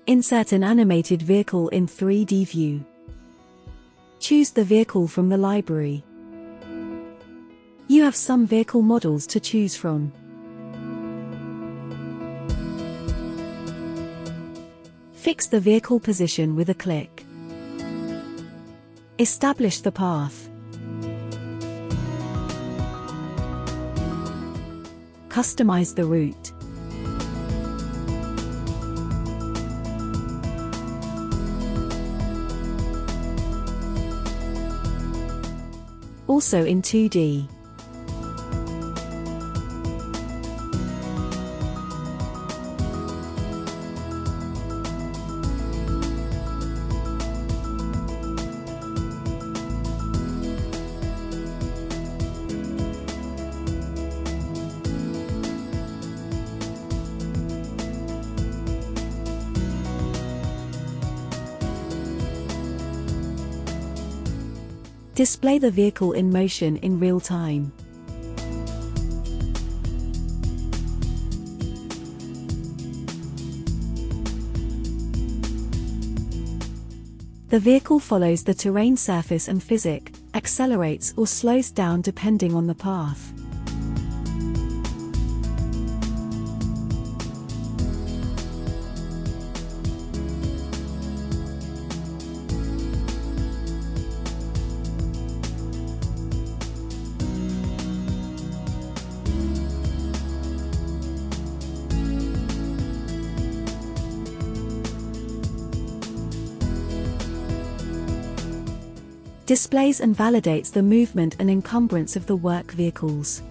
Insert an animated vehicle in 3D view. Choose the vehicle from the library. You have some vehicle models to choose from. Fix the vehicle position with a click. Establish the path. Customize the route. Also in 2D. Display the vehicle in motion in real time. The vehicle follows the terrain, surface and physic, accelerates or slows down depending on the path. Displays and validates the movement and encumbrance of the work vehicles.